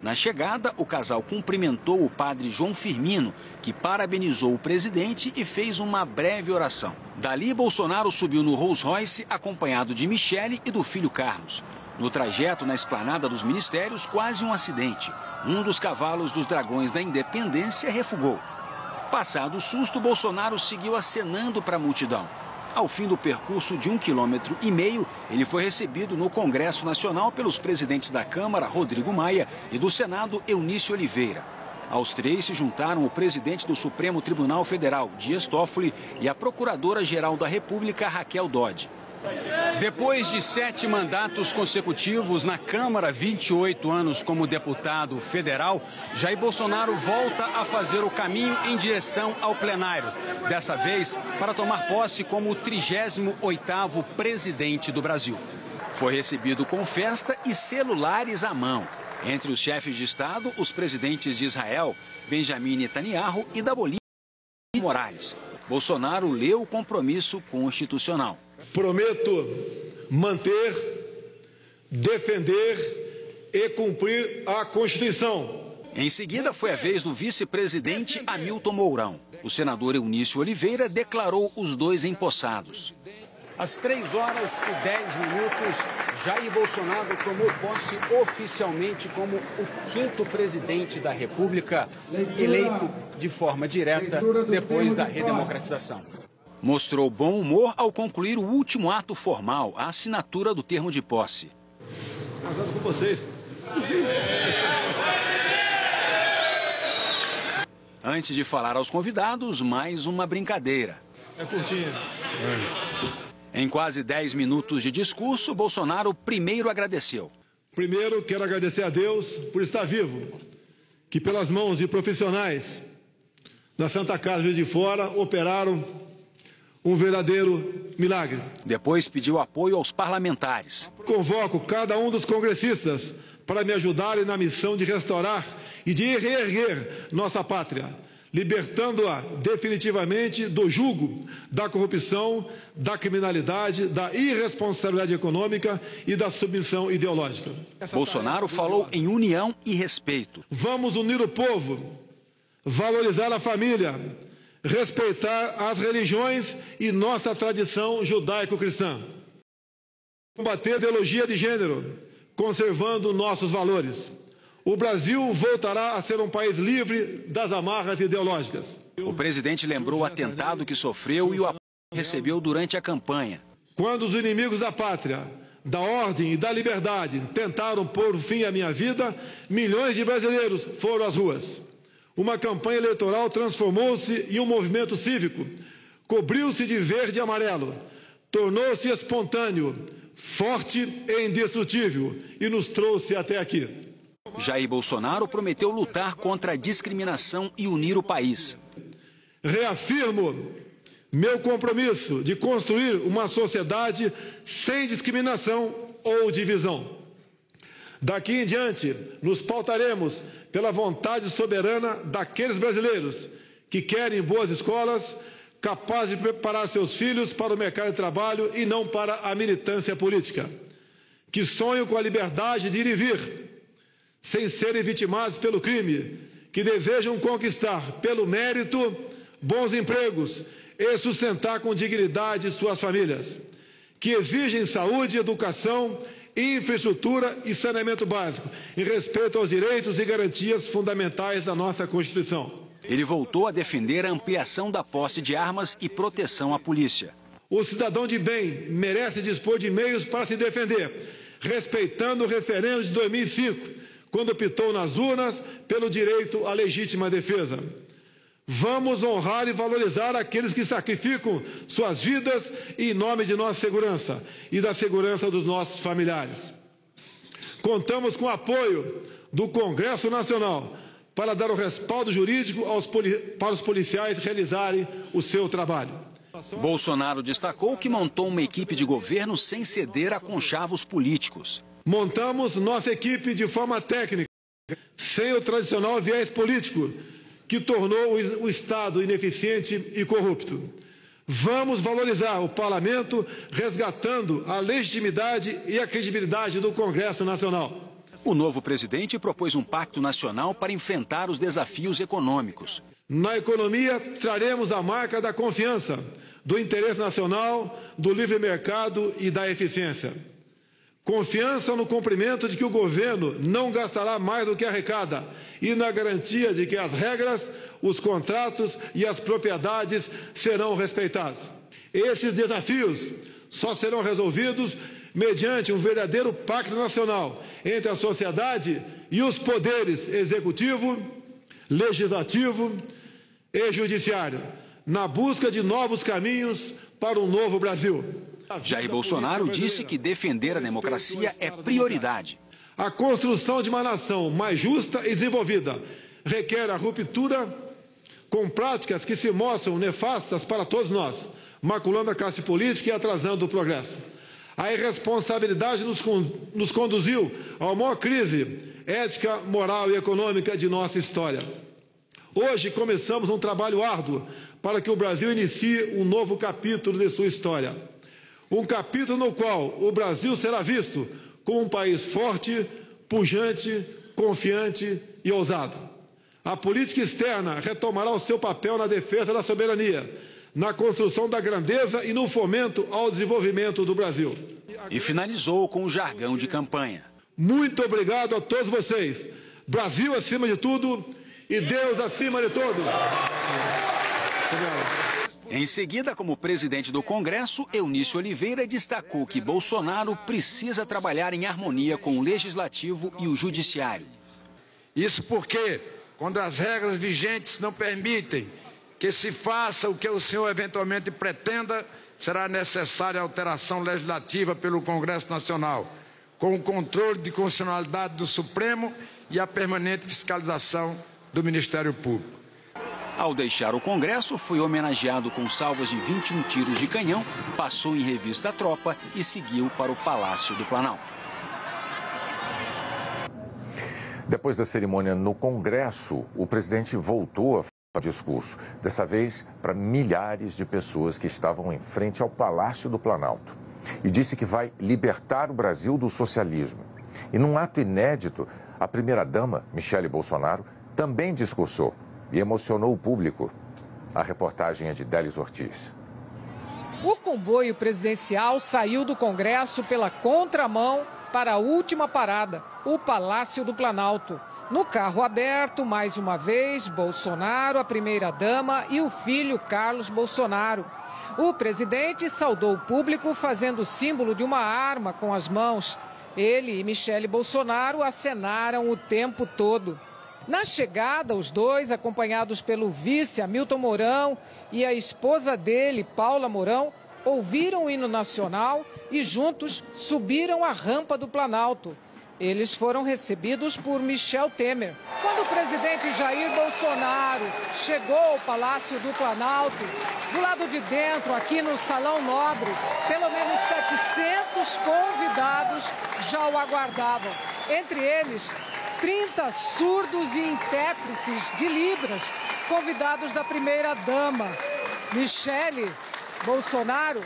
Na chegada, o casal cumprimentou o padre João Firmino, que parabenizou o presidente e fez uma breve oração. Dali, Bolsonaro subiu no Rolls Royce, acompanhado de Michele e do filho Carlos. No trajeto na esplanada dos ministérios, quase um acidente. Um dos cavalos dos Dragões da Independência refugou. Passado o susto, Bolsonaro seguiu acenando para a multidão. Ao fim do percurso de 1,5 km, ele foi recebido no Congresso Nacional pelos presidentes da Câmara, Rodrigo Maia, e do Senado, Eunício Oliveira. Aos três se juntaram o presidente do Supremo Tribunal Federal, Dias Toffoli, e a Procuradora-Geral da República, Raquel Dodge. Depois de 7 mandatos consecutivos na Câmara, 28 anos como deputado federal, Jair Bolsonaro volta a fazer o caminho em direção ao plenário. Dessa vez, para tomar posse como o 38º presidente do Brasil. Foi recebido com festa e celulares à mão. Entre os chefes de Estado, os presidentes de Israel, Benjamin Netanyahu, e da Bolívia, Morales. Bolsonaro leu o compromisso constitucional. Prometo manter, defender e cumprir a Constituição. Em seguida, foi a vez do vice-presidente Hamilton Mourão. O senador Eunício Oliveira declarou os dois empossados. Às 3h10, Jair Bolsonaro tomou posse oficialmente como o 5º presidente da República, eleito de forma direta depois da redemocratização. Mostrou bom humor ao concluir o último ato formal, a assinatura do termo de posse. Casado com vocês. Antes de falar aos convidados, mais uma brincadeira. É curtinho. Em quase 10 minutos de discurso, Bolsonaro primeiro agradeceu. Primeiro, quero agradecer a Deus por estar vivo, que pelas mãos de profissionais da Santa Casa de Juiz de Fora operaram um verdadeiro milagre. Depois pediu apoio aos parlamentares. Convoco cada um dos congressistas para me ajudarem na missão de restaurar e de reerguer nossa pátria, libertando-a definitivamente do jugo da corrupção, da criminalidade, da irresponsabilidade econômica e da submissão ideológica. Bolsonaro falou em união e respeito. Vamos unir o povo, valorizar a família, respeitar as religiões e nossa tradição judaico-cristã. Combater a ideologia de gênero, conservando nossos valores. O Brasil voltará a ser um país livre das amarras ideológicas. O presidente lembrou o atentado que sofreu e o apoio que recebeu durante a campanha. Quando os inimigos da pátria, da ordem e da liberdade tentaram pôr fim à minha vida, milhões de brasileiros foram às ruas. Uma campanha eleitoral transformou-se em um movimento cívico, cobriu-se de verde e amarelo, tornou-se espontâneo, forte e indestrutível e nos trouxe até aqui. Jair Bolsonaro prometeu lutar contra a discriminação e unir o país. Reafirmo meu compromisso de construir uma sociedade sem discriminação ou divisão. Daqui em diante, nos pautaremos pela vontade soberana daqueles brasileiros que querem boas escolas, capazes de preparar seus filhos para o mercado de trabalho e não para a militância política, que sonham com a liberdade de ir e vir, sem serem vitimados pelo crime, que desejam conquistar, pelo mérito, bons empregos e sustentar com dignidade suas famílias, que exigem saúde, educação, infraestrutura e saneamento básico, em respeito aos direitos e garantias fundamentais da nossa Constituição. Ele voltou a defender a ampliação da posse de armas e proteção à polícia. O cidadão de bem merece dispor de meios para se defender, respeitando o referendo de 2005, quando optou nas urnas pelo direito à legítima defesa. Vamos honrar e valorizar aqueles que sacrificam suas vidas em nome de nossa segurança e da segurança dos nossos familiares. Contamos com o apoio do Congresso Nacional para dar o respaldo jurídico para os policiais realizarem o seu trabalho. Bolsonaro destacou que montou uma equipe de governo sem ceder a conchavos políticos. Montamos nossa equipe de forma técnica, sem o tradicional viés político, que tornou o Estado ineficiente e corrupto. Vamos valorizar o Parlamento, resgatando a legitimidade e a credibilidade do Congresso Nacional. O novo presidente propôs um pacto nacional para enfrentar os desafios econômicos. Na economia, traremos a marca da confiança, do interesse nacional, do livre mercado e da eficiência. Confiança no cumprimento de que o governo não gastará mais do que arrecada e na garantia de que as regras, os contratos e as propriedades serão respeitados. Esses desafios só serão resolvidos mediante um verdadeiro pacto nacional entre a sociedade e os poderes executivo, legislativo e judiciário, na busca de novos caminhos para um novo Brasil. Jair Bolsonaro disse que defender a democracia é prioridade. A construção de uma nação mais justa e desenvolvida requer a ruptura com práticas que se mostram nefastas para todos nós, maculando a classe política e atrasando o progresso. A irresponsabilidade nos conduziu à maior crise ética, moral e econômica de nossa história. Hoje começamos um trabalho árduo para que o Brasil inicie um novo capítulo de sua história. Um capítulo no qual o Brasil será visto como um país forte, pujante, confiante e ousado. A política externa retomará o seu papel na defesa da soberania, na construção da grandeza e no fomento ao desenvolvimento do Brasil. E finalizou com o jargão de campanha. Muito obrigado a todos vocês. Brasil acima de tudo e Deus acima de todos. Obrigado. Em seguida, como presidente do Congresso, Eunício Oliveira destacou que Bolsonaro precisa trabalhar em harmonia com o Legislativo e o Judiciário. Isso porque, quando as regras vigentes não permitem que se faça o que o senhor eventualmente pretenda, será necessária alteração legislativa pelo Congresso Nacional, com o controle de constitucionalidade do Supremo e a permanente fiscalização do Ministério Público. Ao deixar o Congresso, foi homenageado com salvas de 21 tiros de canhão, passou em revista a tropa e seguiu para o Palácio do Planalto. Depois da cerimônia no Congresso, o presidente voltou a fazer discurso, dessa vez para milhares de pessoas que estavam em frente ao Palácio do Planalto. E disse que vai libertar o Brasil do socialismo. E num ato inédito, a primeira-dama, Michele Bolsonaro, também discursou e emocionou o público. A reportagem é de Délis Ortiz. O comboio presidencial saiu do Congresso pela contramão para a última parada, o Palácio do Planalto. No carro aberto, mais uma vez, Bolsonaro, a primeira-dama e o filho Carlos Bolsonaro. O presidente saudou o público fazendo o símbolo de uma arma com as mãos. Ele e Michele Bolsonaro acenaram o tempo todo. Na chegada, os dois, acompanhados pelo vice Hamilton Mourão e a esposa dele, Paula Mourão, ouviram o hino nacional e juntos subiram a rampa do Planalto. Eles foram recebidos por Michel Temer. Quando o presidente Jair Bolsonaro chegou ao Palácio do Planalto, do lado de dentro, aqui no Salão Nobre, pelo menos 700 convidados já o aguardavam. Entre eles, 30 surdos e intérpretes de Libras, convidados da primeira-dama. Michele Bolsonaro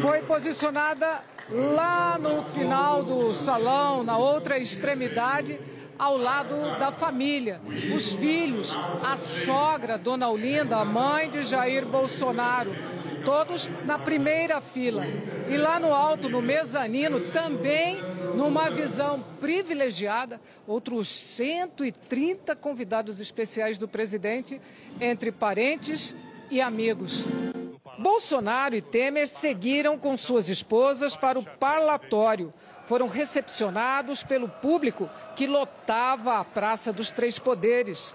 foi posicionada lá no final do salão, na outra extremidade, ao lado da família, os filhos, a sogra, Dona Olinda, a mãe de Jair Bolsonaro, todos na primeira fila. E lá no alto, no mezanino, também numa visão privilegiada, outros 130 convidados especiais do presidente, entre parentes e amigos. Bolsonaro e Temer seguiram com suas esposas para o parlatório. Foram recepcionados pelo público que lotava a Praça dos Três Poderes.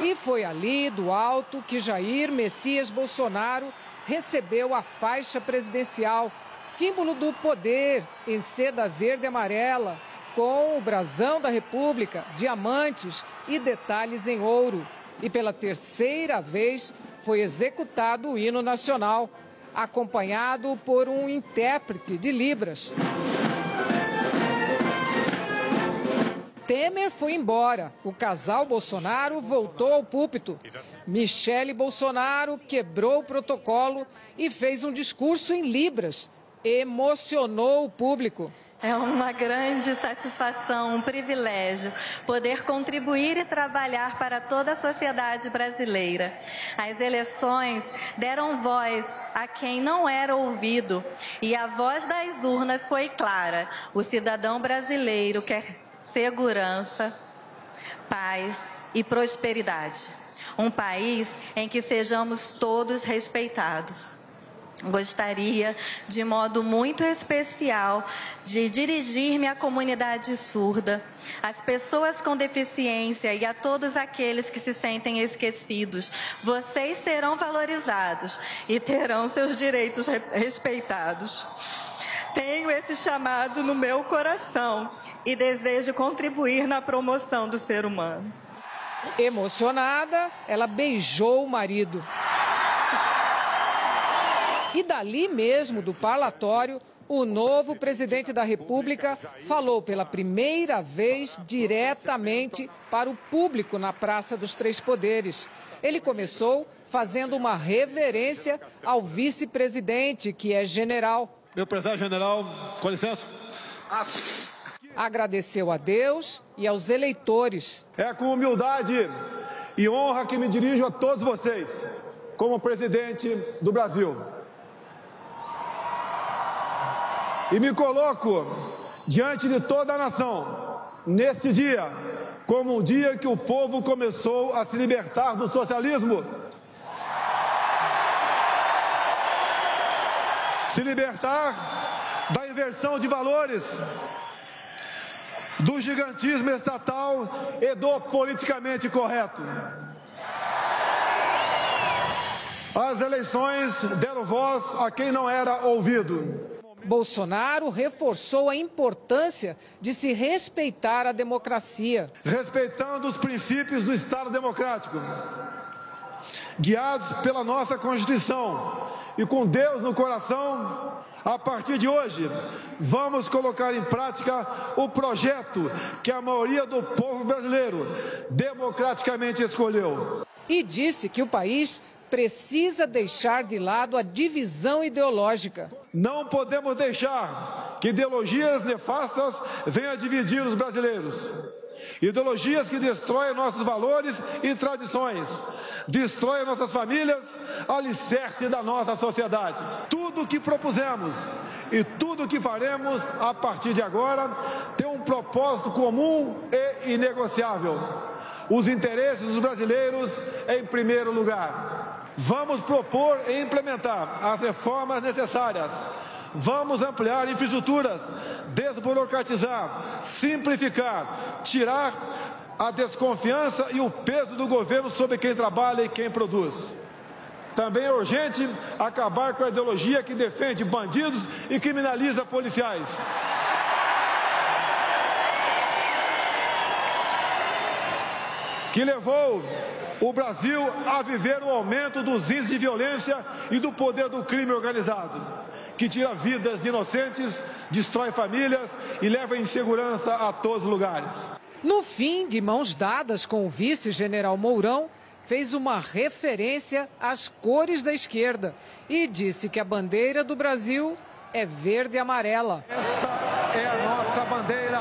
E foi ali, do alto, que Jair Messias Bolsonaro recebeu a faixa presidencial, símbolo do poder em seda verde e amarela, com o brasão da República, diamantes e detalhes em ouro. E pela terceira vez foi executado o hino nacional, acompanhado por um intérprete de Libras. Temer foi embora. O casal Bolsonaro voltou ao púlpito. Michele Bolsonaro quebrou o protocolo e fez um discurso em Libras. Emocionou o público. É uma grande satisfação, um privilégio poder contribuir e trabalhar para toda a sociedade brasileira. As eleições deram voz a quem não era ouvido e a voz das urnas foi clara. O cidadão brasileiro quer segurança, paz e prosperidade. Um país em que sejamos todos respeitados. Gostaria, de modo muito especial, de dirigir-me à comunidade surda, às pessoas com deficiência e a todos aqueles que se sentem esquecidos. Vocês serão valorizados e terão seus direitos respeitados. Tenho esse chamado no meu coração e desejo contribuir na promoção do ser humano. Emocionada, ela beijou o marido. E dali mesmo, do parlatório, o novo presidente da República falou pela primeira vez diretamente para o público na Praça dos Três Poderes. Ele começou fazendo uma reverência ao vice-presidente, que é general. Meu prezado general, com licença. Agradeceu a Deus e aos eleitores. É com humildade e honra que me dirijo a todos vocês, como presidente do Brasil. E me coloco diante de toda a nação, neste dia, como um dia que o povo começou a se libertar do socialismo. Se libertar da inversão de valores, do gigantismo estatal e do politicamente correto. As eleições deram voz a quem não era ouvido. Bolsonaro reforçou a importância de se respeitar a democracia. Respeitando os princípios do Estado democrático, guiados pela nossa Constituição e com Deus no coração, a partir de hoje, vamos colocar em prática o projeto que a maioria do povo brasileiro democraticamente escolheu. E disse que o país precisa deixar de lado a divisão ideológica. Não podemos deixar que ideologias nefastas venham dividir os brasileiros. Ideologias que destroem nossos valores e tradições, destroem nossas famílias, alicerce da nossa sociedade. Tudo o que propusemos e tudo o que faremos a partir de agora tem um propósito comum e inegociável: os interesses dos brasileiros em primeiro lugar. Vamos propor e implementar as reformas necessárias. Vamos ampliar infraestruturas, desburocratizar, simplificar, tirar a desconfiança e o peso do governo sobre quem trabalha e quem produz. Também é urgente acabar com a ideologia que defende bandidos e criminaliza policiais. Que levou o Brasil a viver o aumento dos índices de violência e do poder do crime organizado, que tira vidas de inocentes, destrói famílias e leva insegurança a todos os lugares. No fim, de mãos dadas com o vice-general Mourão, fez uma referência às cores da esquerda e disse que a bandeira do Brasil é verde e amarela. Essa é a nossa bandeira,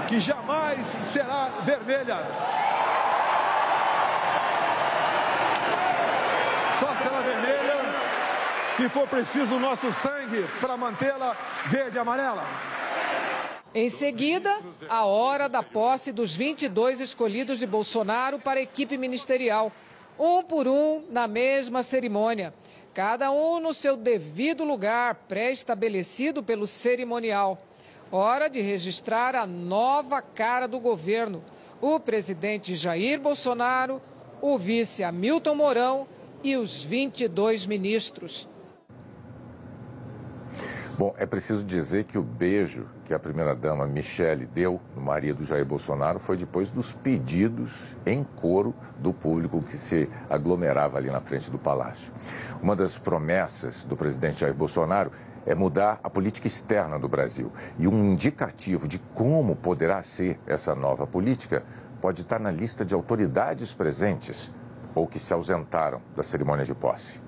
que jamais será vermelha. Só será vermelha se for preciso o nosso sangue para mantê-la verde e amarela. Em seguida, a hora da posse dos 22 escolhidos de Bolsonaro para a equipe ministerial, um por um na mesma cerimônia, cada um no seu devido lugar pré-estabelecido pelo cerimonial. Hora de registrar a nova cara do governo: o presidente Jair Bolsonaro, o vice Hamilton Mourão e os 22 ministros. Bom, é preciso dizer que o beijo que a primeira-dama Michele deu no marido Jair Bolsonaro foi depois dos pedidos em coro do público que se aglomerava ali na frente do palácio. Uma das promessas do presidente Jair Bolsonaro é mudar a política externa do Brasil. E um indicativo de como poderá ser essa nova política pode estar na lista de autoridades presentes ou que se ausentaram da cerimônia de posse.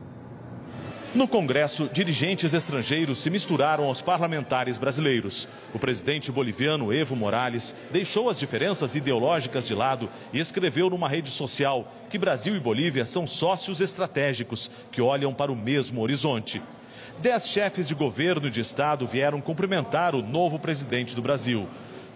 No Congresso, dirigentes estrangeiros se misturaram aos parlamentares brasileiros. O presidente boliviano Evo Morales deixou as diferenças ideológicas de lado e escreveu numa rede social que Brasil e Bolívia são sócios estratégicos que olham para o mesmo horizonte. 10 chefes de governo e de Estado vieram cumprimentar o novo presidente do Brasil.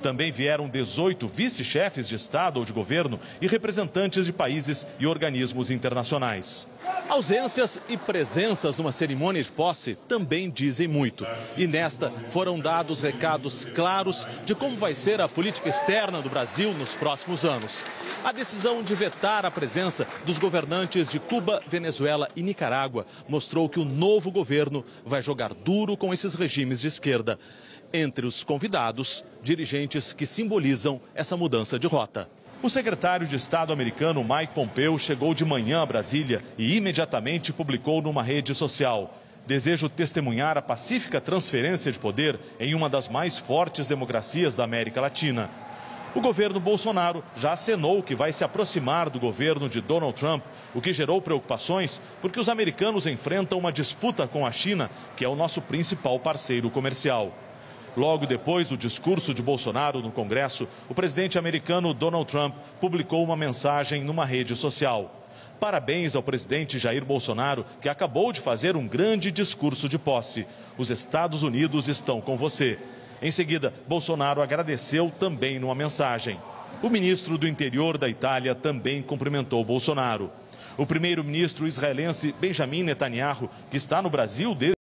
Também vieram 18 vice-chefes de Estado ou de governo e representantes de países e organismos internacionais. Ausências e presenças numa cerimônia de posse também dizem muito. E nesta foram dados recados claros de como vai ser a política externa do Brasil nos próximos anos. A decisão de vetar a presença dos governantes de Cuba, Venezuela e Nicarágua mostrou que o novo governo vai jogar duro com esses regimes de esquerda. Entre os convidados, dirigentes que simbolizam essa mudança de rota. O secretário de Estado americano Mike Pompeo chegou de manhã a Brasília e imediatamente publicou numa rede social: "Desejo testemunhar a pacífica transferência de poder em uma das mais fortes democracias da América Latina." O governo Bolsonaro já acenou que vai se aproximar do governo de Donald Trump, o que gerou preocupações porque os americanos enfrentam uma disputa com a China, que é o nosso principal parceiro comercial. Logo depois do discurso de Bolsonaro no Congresso, o presidente americano Donald Trump publicou uma mensagem numa rede social. Parabéns ao presidente Jair Bolsonaro, que acabou de fazer um grande discurso de posse. Os Estados Unidos estão com você. Em seguida, Bolsonaro agradeceu também numa mensagem. O ministro do Interior da Itália também cumprimentou Bolsonaro. O primeiro-ministro israelense Benjamin Netanyahu, que está no Brasil desde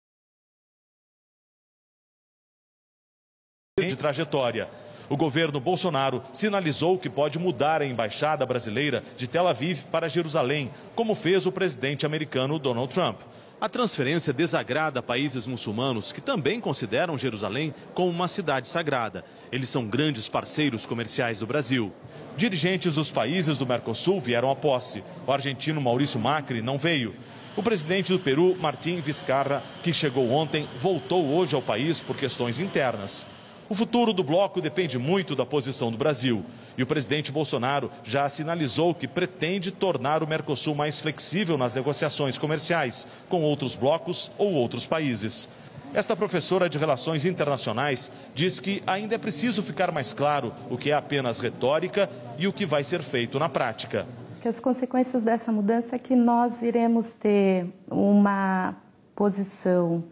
de trajetória. O governo Bolsonaro sinalizou que pode mudar a embaixada brasileira de Tel Aviv para Jerusalém, como fez o presidente americano Donald Trump. A transferência desagrada países muçulmanos que também consideram Jerusalém como uma cidade sagrada. Eles são grandes parceiros comerciais do Brasil. Dirigentes dos países do Mercosul vieram à posse. O argentino Maurício Macri não veio. O presidente do Peru, Martín Vizcarra, que chegou ontem, voltou hoje ao país por questões internas. O futuro do bloco depende muito da posição do Brasil. E o presidente Bolsonaro já sinalizou que pretende tornar o Mercosul mais flexível nas negociações comerciais com outros blocos ou outros países. Esta professora de Relações Internacionais diz que ainda é preciso ficar mais claro o que é apenas retórica e o que vai ser feito na prática. As consequências dessa mudança é que nós iremos ter uma posição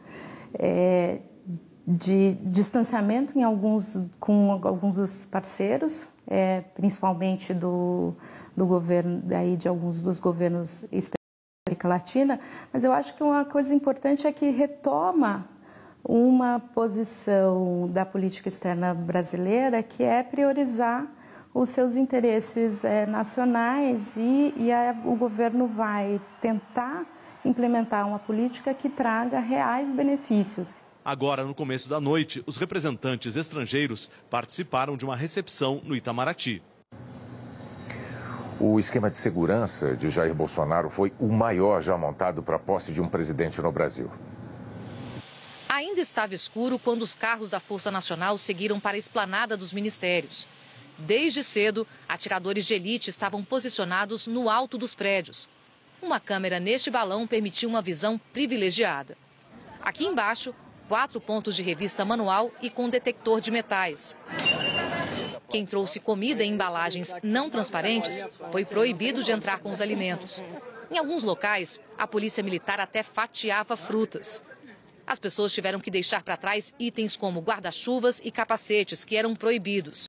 de distanciamento com alguns dos parceiros, principalmente do governo, de alguns dos governos da América Latina, mas eu acho que uma coisa importante é que retoma uma posição da política externa brasileira que é priorizar os seus interesses nacionais e o governo vai tentar implementar uma política que traga reais benefícios. Agora, no começo da noite, os representantes estrangeiros participaram de uma recepção no Itamaraty. O esquema de segurança de Jair Bolsonaro foi o maior já montado para a posse de um presidente no Brasil. Ainda estava escuro quando os carros da Força Nacional seguiram para a esplanada dos ministérios. Desde cedo, atiradores de elite estavam posicionados no alto dos prédios. Uma câmera neste balão permitiu uma visão privilegiada. Aqui embaixo, 4 pontos de revista manual e com detector de metais. Quem trouxe comida em embalagens não transparentes foi proibido de entrar com os alimentos. Em alguns locais, a polícia militar até fatiava frutas. As pessoas tiveram que deixar para trás itens como guarda-chuvas e capacetes, que eram proibidos.